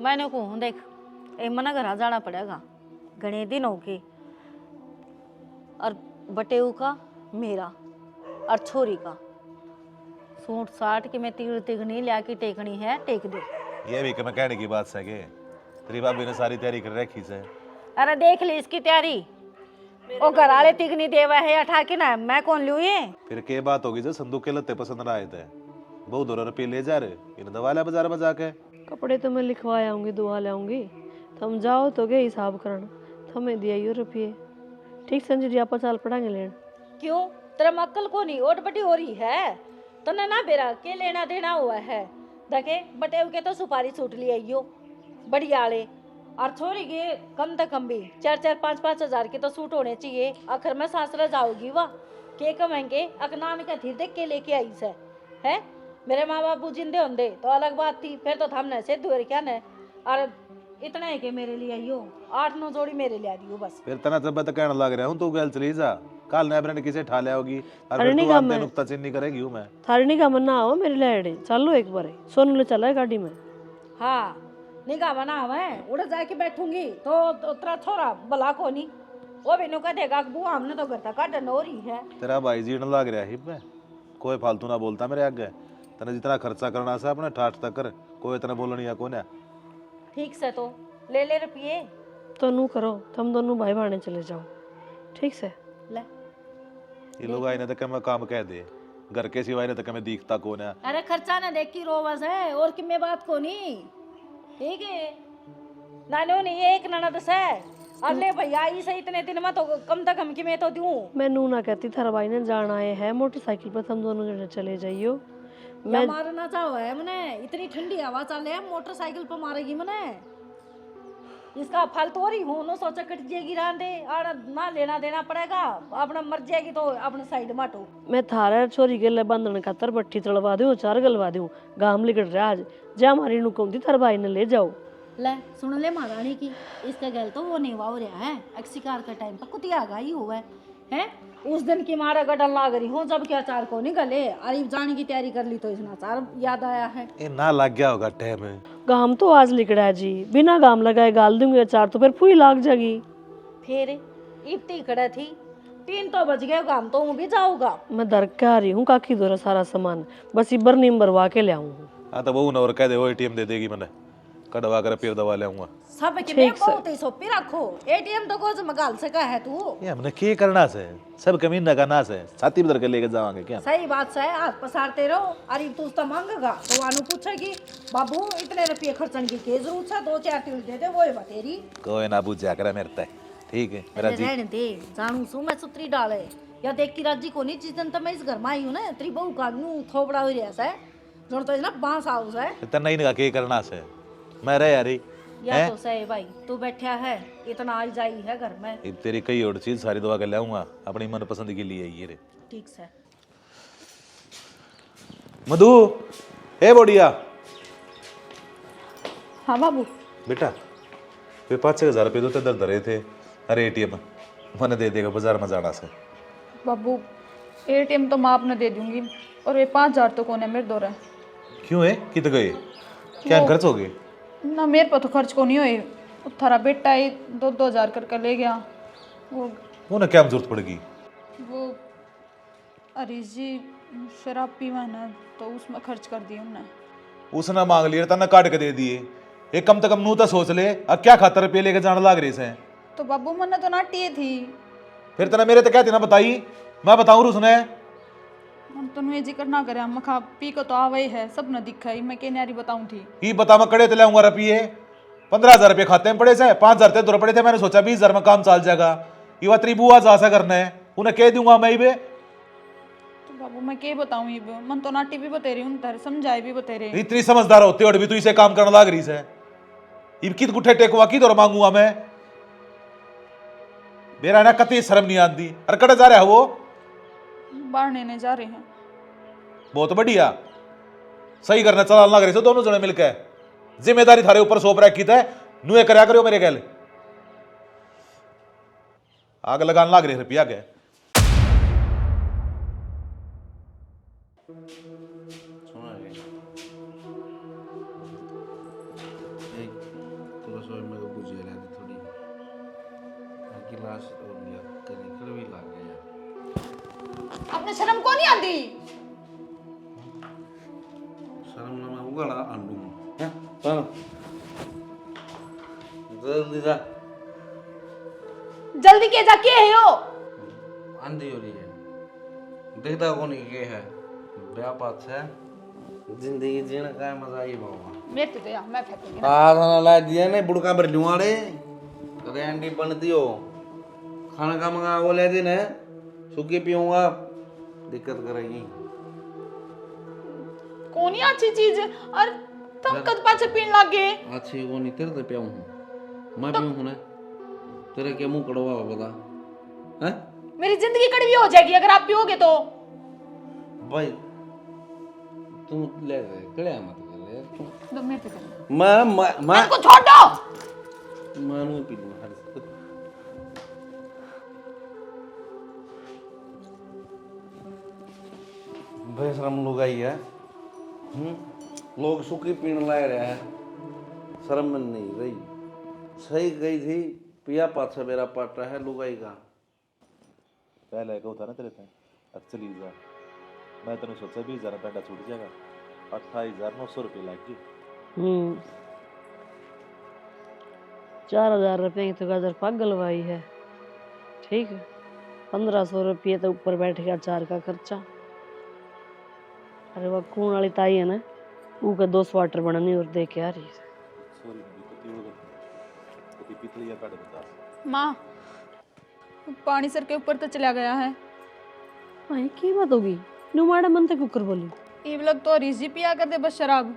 मैंने को देख ए मना घर जाना पड़ेगा घने दिन हो के और बटेऊ का मेरा और छोरी का सूट साट कि मैं तिगड़ तिगनी लिया की टेकनी है टेक दे। ये भी मैं कहने की बात है कि तेरी भाभी ने सारी तैयारी कर रखी से। अरे देख ली इसकी तैयारी, वो घर वाले तिगनी देवा है अठा के ना, मैं कौन लूँ ये। फिर के बात होगी जो संदूक के लत्ते पसंद ना आए थे, बहुत दो रुपये ले जा रहे इन दवा लिया बाजार में जाके। कपड़े तो मैं लिखवा आऊंगी, दुआ लाऊंगी, थम जाओ तो गए हिसाब करना, थमें दिया यो रुपये। ठीक संजू जी आप चाल पढ़ाएंगे लेन। क्यों तेरा मक्कल को नहीं ओट बटी हो रही है, तने ना बेरा के लेना देना हुआ है। देखे बटे के तो सुपारी सूट लिया यो बढ़िया वाले, और छोरी के कम से कम भी 4-5 हजार के तो सूट होने चाहिए। आखिर में सासरा जाओगी वाह के कमेंगे अकनान का धीर देख के लेके आई से है। मेरे माँ बापू जिंदे होंगे तो अलग बात थी, फिर तो थमने से दूर क्या न। और इतना है कि मेरे लिए आइयो 8-9 जोड़ी मेरे लिए आ रही हो बस। फिर तना जब तक कहने लग रहा हूँ तू गल चली जा, काल नया ब्रांड किसे ठा लिया होगी और अरे फिर नहीं तू काम आते है। नुक्ता चिन्ह करेगी हूँ मैं। थारनी का मन्ना आओ मेरे लिए चलो एक बार सोनू ले चला है गाड़ी में। हाँ निगाह बना मैं उड़ जाके बैठूंगी तो तेरा छोरा भला को नहीं, वो भी नुका देगा बुआ हमने तो घर तक काटन हो रही है। तेरा भाई जीण लग रहा है मैं, कोई फालतू ना बोलता मेरे आगे। तने जितना खर्चा करना से अपने ठाठ तक कर, कोई इतना बोलनी है कोने। ठीक से तो ले ले रुपये तो नू करो, तुम दोनों भाई भाने चले जाओ ठीक से। ले। ये लोग आए ना तक मैं काम कह दे, घर के सिवाय ने तक मैं दिखता कौन है। अरे खर्चा ना देख की रो बस है और कि मैं बात को नहीं ठीक है। नानो नहीं ये एक ननद से अरे भैया इसे इतने दिन में तो कम से कम की मैं तो दूं। मैं नू ना कहती थारा भाई ने जाना है मोटरसाइकिल पर, तुम दोनों जने चले जाइयो। मैं मारना चाहो है मने, इतनी ठंडी हवा चले है मोटरसाइकिल पर मारेगी मने। इसका फल तो रही हूँ नो सोचा कट जाएगी रांधे और ना लेना देना पड़ेगा, अपना मर जाएगी तो अपने साइड माटो। मैं थारा छोरी के लिए बंधन खातर बट्टी तड़वा दूं, चार गलवा दूं, गाम लिकट रहा आज जा हमारी नु कहती थारा भाई ने ले जाओ। ले सुन ले महारानी की इसका गल तो वो नहीं वाव रहा है, शिकार का टाइम पर कुतिया गाई हुआ है। उस दिन की मारा गडल लाग रही हूँ जब क्या चार को निकले अरे जाने की तैयारी कर ली तो इसना चार याद आया है। ये ना लग गया होगा टाइम। गाम तो आज लिकड़ा जी, बिना गाम लगाए गाल दूंगी अचार तो फिर फुई लाग जाएगी। फिर इतनी कड़ा थी 3 तो बज गए, गाम तो भी जाऊंगा। मैं दर के आ रही हूँ काकी दोरा सारा सामान बस इबर नीम भरवा के ले आऊँ। हाँ तो वो और कह दे वो एटीएम दे देगी मैंने, कटवा कर पेड़ दवा ले आऊंगा। सब के मैं बहुत ही सोपी रखो, एटीएम तो कोई मगाल सका है तू। ये हमने क्या करना से, सब कमीन नगाना से छाती बदर के लेके जावांगे क्या। सही बात से हाथ पसारते रहो। अरे तू तो मांगेगा तो वानु पूछेगी बाबू इतने रुपये खर्चन की क्या जरूरत है, 2-4 तिल दे दे वो बतेरी। कोई ना पूछा करे मेरे ते, ठीक है मेरा जी। रहने दे जानू सु मैं सुतरी डाले या देख की राजी को नहीं जिस दिन तो मैं इस घर में आई हूँ ना तेरी बहू का नू थोपड़ा हो रहा है जो तो ना बांस हाउस है इतना नहीं ना क्या करना से मैं रह यारी या तो सही भाई तू बैठा है इतना आई जाई है घर में। अब तेरी कई और चीज सारी दवा के ले आऊंगा अपनी मन पसंद के लिए ये रे। ठीक से मधु हे बोडिया। हाँ बाबू। बेटा वे 5-6 हजार रुपये तो दर धरे थे, अरे एटीएम मैंने दे देगा बाजार में जाना से। बाबू एटीएम तो मैं आपने दे दूंगी और ये 5,000 तो कौन है मेरे दो रहा। क्यों है कित गए क्या खर्च हो गए? ना मेरे पर तो खर्च को नहीं हुई, थारा बेटा ही 2-2 हजार करके ले गया। वो ना क्या जरूरत पड़ेगी? वो अरीज जी शराब पीवा ना तो उसमें खर्च कर दिया उन्होंने। उसने मांग लिया तना काट के दे दिए, एक कम से कम नू तो सोच ले अब क्या खातर रुपये लेके जाने लाग रही से। तो बाबू मन्ना तो नाटी थी। फिर तना मेरे तो क्या ना बताई मैं बताऊं उसने। हम तो ये जिक्र ना करे, हम खा पी को तो आवे है सब न दिखा ही मैं कहने यारी बताऊं थी। ही बता मैं कड़े तो लाऊंगा रुपये 15,000 रुपये खाते में पड़े से 5,000 दूर पड़े थे, मैंने सोचा 20,000 में काम चल जाएगा। ये बात तेरी बुआ जा सा करना है उन्हें कह दूंगा मैं बे। तो बाबू मैं क्या बताऊं ये मन तो नाटी भी बतेरी उन तारे समझाए भी बतेरे। इतनी समझदार होते और भी तू इसे काम करने लाग रही से। कित गुठे टेकवा की दौर मांगूंगा मैं, मेरा ना कति शर्म नहीं आती। अरे कड़े जा रहा है वो बाहर ने जा रहे हैं। बहुत बढ़िया सही करना चला लग रही से दोनों जने मिलकर जिम्मेदारी थारे ऊपर सौंप रखी है, नुए करया करो मेरे गैल आग लगाने लग रही रुपया के। अपने शर्म को नहीं आती। गला अंडू हैं चल जल्दी जा जल्दी के जाके है हो आंधी हो रही है देखता कौन ये है ब्याह पास है जिंदगी जीने का मजा ही बाबा मेरे तो दे मैं फेंकूंगी खाना ला दिया ने बुड़का भर लूं वाले कदे अंडी बनती हो खाना का मंगा वो ले दिन है सूखी पीऊंगा दिक्कत करेगी कौन ही अच्छी चीज और तुम कद पाछे पीन लग गए अच्छी वो नहीं तेरे तो पियाऊं हूं मैं पीऊं हूं ना तेरे के मुंह कड़वा हो बता हैं मेरी जिंदगी कड़वी हो जाएगी अगर आप पियोगे तो भाई तुम ले गए कड़या मत कर यार दो मेरे पे कर मैं को छोड़ दो मानू पी लूं हर बेशरम लोग आई है लोग सूखी पीने लाए रहे हैं शर्म में नहीं रही सही गई थी पिया पाछा मेरा पाटा है लुगाई का पहले कहो था ना तेरे पे अब चली जा मैं तेन सोचा 20,000 पेंडा छूट जाएगा 28,900 रुपये लग गई 4,000 रुपये की तो गाजर पागल भाई है। ठीक है 1,500 रुपये तो ऊपर बैठ गया 4 का खर्चा। अरे वह कून वाली ताई है ना वो का 2 स्वेटर बनानी और दे के आ रही है। सॉरी पति हो गई तो पितली या काटे बता माँ पानी सर के ऊपर तो चला गया है भाई की बात होगी नुमाड़ा मन तक कुकर बोली ईब लग तो रिजी पिया कर दे बस शराब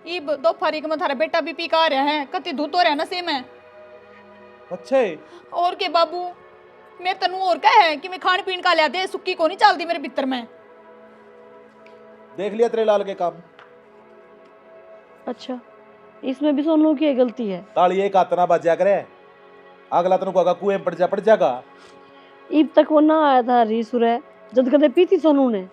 ईब दो फारिक में थारा बेटा भी पी का आ रहा है कति धू तो रहा ना सेम है अच्छा है और के बाबू मैं तनु और क्या है कि मैं खान पीन का लिया दे सुक्की को नहीं चलती मेरे भीतर में देख लिया तेरे लाल के काम अच्छा इसमें भी सोनू की गलती है। ताली एक हाथ ना बजा करे अगला तेन को कुएं में पड़ जाएगा ईब तक वो ना आया था रीसुर जब कदे पी थी सोनू ने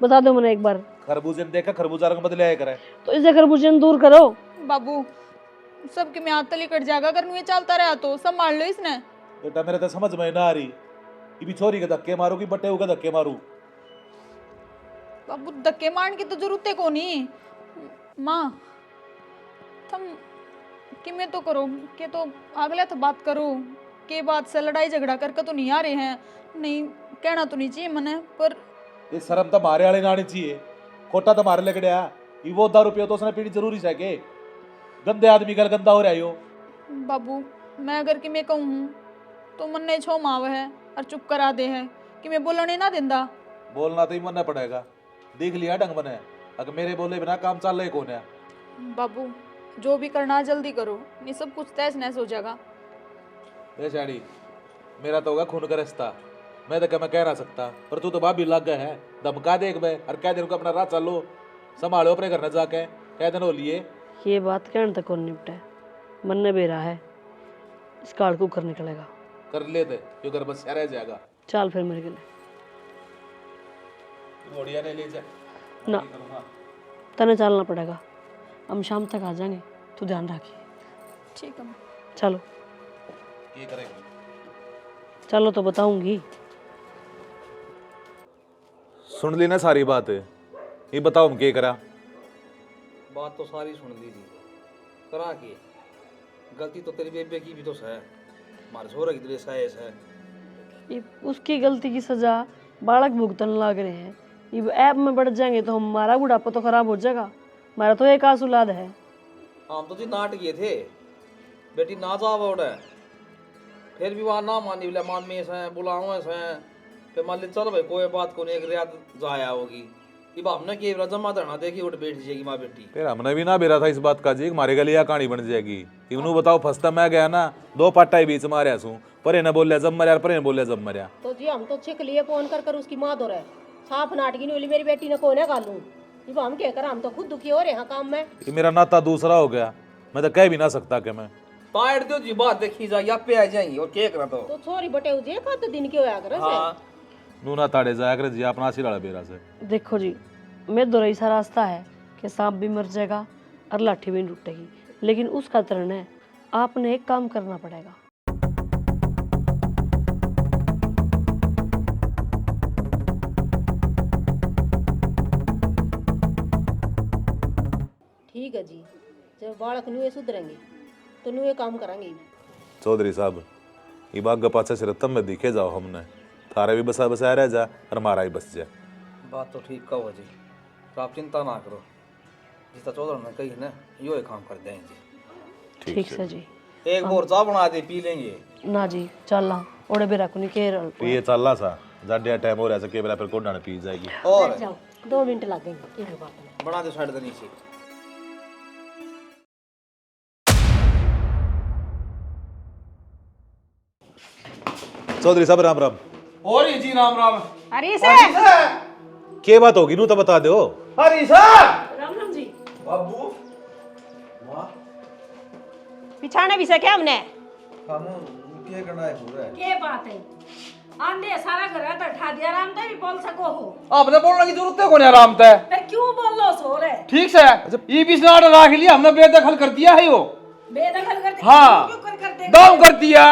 बता दो मैंने एक बार खरबूजे ने देखा खरबूजा रंग बदले आया करे तो इसे खरबूजे ने दूर करो बाबू सबके में हाथ तली कट जाएगा अगर ये चलता रहा तो संभाल लो इसने बेटा मेरे तो समझ में ना आ रही कि भी छोरी के धक्के मारू कि बट्टे के धक्के मारू बाबू धक्के मारने की तो जरूरत है को नहीं माँ तुम कि मैं तो करो कि तो अगले तो बात करो के बात से लड़ाई झगड़ा करके तो नहीं आ रहे हैं नहीं कहना तो नहीं चाहिए मने पर ये शर्म तो मारे वाले नानी चाहिए खोटा तो मारे लगड़िया ये वो 10 रुपये तो उसने पीनी जरूरी है के गंदे आदमी का गंदा हो रहा है यो बाबू मैं अगर कि मैं कहूँ तो मन ने छो माव है और चुप करा दे है कि मैं बोलने ना देंदा बोलना तो ही मनना पड़ेगा देख लिया ढंग बने अगर मेरे बोले बिना काम चल रहे कौन है बाबू जो भी करना है जल्दी करो ये सब कुछ तहस नहस हो जाएगा बेचारी मेरा तो होगा खून का रिश्ता मैं तो मैं कह ना सकता पर तू तो भाभी लग गए है धमका देख बे और कह दिन को अपना राह चलो संभालो अपने घर न जाके कह दिन हो लिए ये बात कहने तक कौन निपटा मन ने बेरा है इस कार्ड को कर निकलेगा कर लेते जो घर बस रह जाएगा चल फिर मेरे के लिए घोड़िया ने ले जा ना तने चलना पड़ेगा हम शाम तक आ जाएंगे तू ध्यान रखिए ठीक है चलो ये करेंगे चलो तो बताऊंगी सुन ली ना सारी बात ये बताओ हम क्या करा बात तो सारी सुन ली थी करा के गलती तो तेरी बेबे की भी तो है मार छोरा की तरह साइस है ये उसकी गलती की सजा बालक भुगतन लग रहे हैं ये ऐप में बढ़ जाएंगे तो हमारा बुढ़ापा तो खराब हो जाएगा हमारा तो एक आंसू औलाद है हम तो जी नाट किए थे बेटी ना जाओ उड़े फिर भी वहाँ ना मानी बोले मान में से बुलाओ से फिर मान ली चल भाई कोई बात को नहीं एक रियाद जाया होगी अब हमने कि जमा धरना देखी उठ बैठ जाएगी माँ बेटी फिर हमने भी ना बेरा था इस बात का जी हमारे गली कहानी बन जाएगी इवनू बताओ फंसता मैं गया ना 2 पाटा ही बीच मारे हूँ परे न बोलिया जब मरिया परे न बोलिया जब मरिया तो जी हम तो छिक लिए फोन कर उसकी माँ दो रहे साफ नाटकी नहीं बोली मेरी बेटी ने कोने का लूं अब हम क्या कर हम तो खुद दुखी हो रहे हैं काम में ये मेरा नाता दूसरा हो गया मैं तो कह भी ना सकता कि मैं पाड़ दो जी बात देखी जा या पे आ जाएंगी और क्या करा तो छोरी बटे उजे का तो दिन के होया करे से नू ना ताड़े जाया करे जी अपना सिराड़ा बेरा से देखो जी मैं दो ऐसा रास्ता है कि सांप भी मर जाएगा और लाठी भी नहीं टूटेगी लेकिन उसका तरण है आपने एक काम करना पड़ेगा ठीक है जी, जब बालक नुए सुधरेंगे तो नुए काम करेंगे। चौधरी साहब ये बाग का पाछा सिर तब में दिखे जाओ हमने थारे भी बसा बसाया रह जा और हमारा ही बस जाए। बात तो ठीक कहो जी, तो आप चिंता ना करो, जितना चौधरी ने कही ना यो ही काम कर देंगे। ठीक से जी। एक बोर चाह बना दे पी लेंगे। ना जी चलना ओड़े बेरा को नहीं केरल ये चल सा जाडिया टाइम हो रहा है के बेला फिर कोडा ने पी जाएगी। और जाओ 2 मिनट लगेंगे, ये बात नहीं। बना दे साइड दे नीचे। चौधरी साहब राम राम। और जी राम राम। अरे से के बात होगी नू तो बता दो। हरी सर राम राम जी। बाबू पिछाने भी से क्या हमने हम क्या करना है पूरा के बात है आंधे सारा घर है तो ठा दिया आराम तो भी बोल सको हो। आपने बोलने की जरूरत है कौन आराम है? फिर क्यों बोल लो सो रे ठीक से ये भी स्नाट रख लिया हमने, बेदखल कर दिया है वो। बेदखल करते हाँ। क्यों कर करते डाउन कर दिया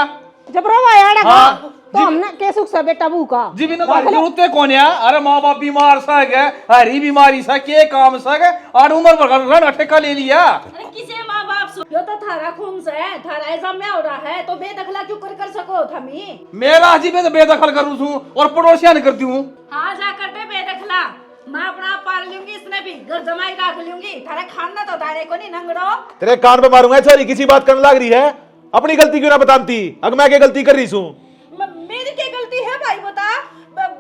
जब रवा यार हाँ। तो हमने के सुख से बेटा बू का जी भी ना जरूरत है कौन है? अरे माँ बाप बीमार सा है, हरी बीमारी सा के काम सा है और उम्र भर ठेका ले लिया। अरे किसे माँ बाप सो यो तो थारा खून से है थारा ऐसा में हो रहा है तो बेदखला क्यों कर सको थमी। मेरा जी मैं तो बेदखल करूँ छू और पड़ोसिया नहीं करती हूँ। हाँ जा करते बेदखला मैं अपना आप पाल लूंगी इसने भी घर जमाई रख लूंगी थारे खाना तो तारे को नहीं नंगड़ो। तेरे कान पे मारूंगा छोरी किसी बात करने लग रही है, अपनी गलती क्यों ना बताती? अगर मैं क्या गलती कर रही हूँ? मेरी क्या गलती है भाई बता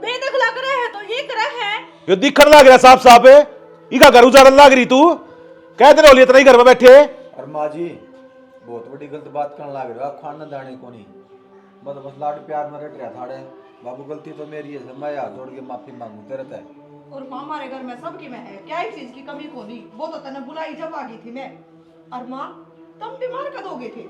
बेदखला करे है तो ये करे है यो दिखन लग रहा साफ साफ है इका घर उजाड़न लग रही तू कह दे इतना ही घर में बैठे। और माँ जी बहुत बड़ी गलत बात करने लग रहा खाना दाने को नहीं बस लाड प्यार में रट रहा थाड़े। बाबू गलती तो मेरी है, मैं हाथ जोड़ के माफी मांगू तेरे ते। और माँ हमारे घर में सबकी में है, क्या एक चीज की कमी को नहीं। वो तो तने बुलाई जब आ गई थी मैं। और माँ तुम बीमार कब हो गए थे?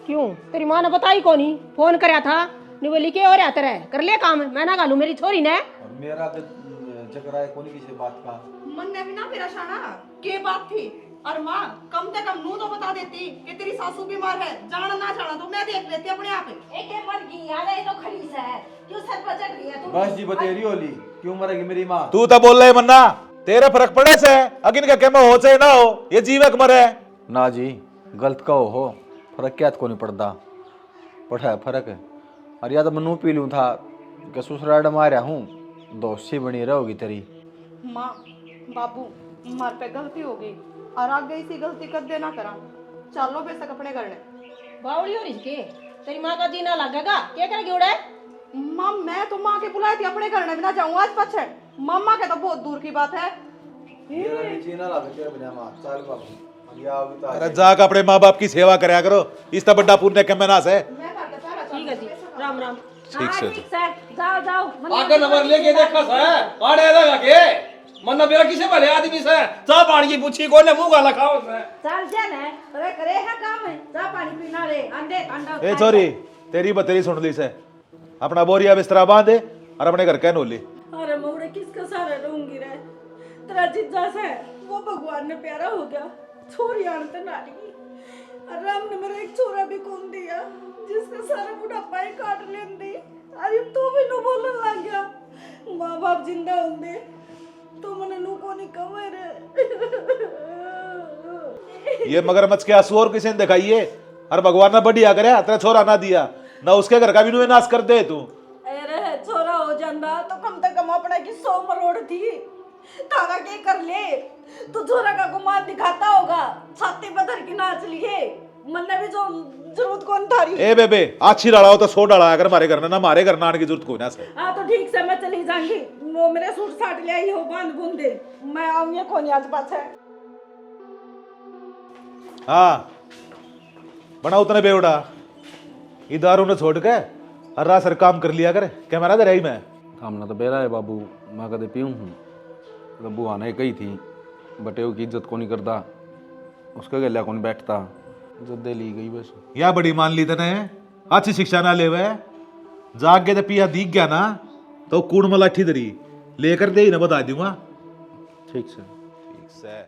क्यों तेरी माँ ने बताई को नहीं? फोन करया था नहीं बोली के और आते रहे कर ले काम मैं ना गालू मेरी छोरी ने। और मेरा चक्कर आया कोनी किसी बात का मन ने भी ना मेरा शाना के बात थी। और माँ कम से कम नू तो बता देती कि तेरी सासू बीमार है, जाना ना जाना तो मैं देख लेती अपने आप। एक मर गई यार ये तो खलीस है क्यों सर पर चढ़ रही है तू। बस जी बतेरी होली क्यों मरेगी मेरी माँ? तू तो बोल रहे मन्ना तेरा फर्क पड़े से अगिन का क्या हो चाहे ना हो ये जीवक मरे ना जी गलत कहो हो फर्क क्या को नहीं पड़ता पड़ा फर्क है। और या तो मैं नू पी लूँ था कि ससुराल मारा हूँ दोस्ती बनी रहोगी तेरी। माँ बाबू मार पे गलती हो गई और आगे इसी गलती कर देना करा। चलो बेशक अपने घर ने बावड़ी हो रही के तेरी माँ का जीना लगेगा क्या करेगी उड़े? माँ मैं तो माँ के बुलाई थी अपने घर में भी ना जाऊँ आज पछे। मामा के तो बहुत दूर की बात है। अरे जाकर अपने माँ बाप की सेवा करया करो इस तो बड़ा पुण्य के मना से। ठीक है जी राम राम। ठीक से ठीक से जाओ जाओ आगे नंबर लेके देखा सा आड़े लगा के मन मेरा किसे भले आदमी से चाह पानी की पूछी कोई ने मुंह गाला खाओ से चल जा ने अरे करे है काम है जा पानी पीना रे अंडे ठंडा। ए छोरी तेरी बतेरी सुन ली से अपना बोरिया बिस्तरा बांधे और अपने घर कह नोली। अरे मौड़े किसका सहारा रहूंगी रे तेरा जिज्जा से वो भगवान ने प्यारा हो गया छोरी आनते नाटकी और राम ने मेरा एक छोरा भी कौन दिया जिसका सारा बुढ़ापा ही काट लेंदी। अरे तू भी नो बोलने लग गया माँ बाप जिंदा होंगे तो मने नु को नहीं कवे रे। ये मगरमच्छ के आंसू और किसी ने दिखाइए और भगवान ने बढ़िया करे तेरा छोरा ना दिया ना उसके घर का भी नुए नाश कर दे तू। अरे छोरा हो जाना तो कम से कम अपना की 100 मरोड़ थी तारा के कर ले तो छोरा का गुमान दिखाता होगा छाती बदर की नाच लिए मन ने भी जो जरूरत कौन थारी। ए बेबे अच्छी डाला हो तो 100 डाला अगर हमारे घर में ना हमारे घर ना आने की जरूरत कोई ना से। हाँ तो ठीक से मैं चली जाऊंगी वो मेरे सूट साट ले आई हो बांध बूंद दे मैं आऊंगी कौन आज पास है। हाँ बना उतने बेवड़ा इधर उन्हें छोड़ के हर रात सर काम कर लिया कर क्या मेरा दे रही मैं काम ना तो बेरा है बाबू मैं कदे पीऊँ हूँ तो बुआ ने कही थी बटे की इज्जत को नहीं करता उसके गलिया कौन बैठता इज्जत दे ली गई बस। या बड़ी मान ली तने अच्छी शिक्षा ना ले वे जाग के तो पिया दिख गया ना तो कूड़ मलाठी दरी लेकर दे ही ना बता दूंगा। ठीक से ठीक से।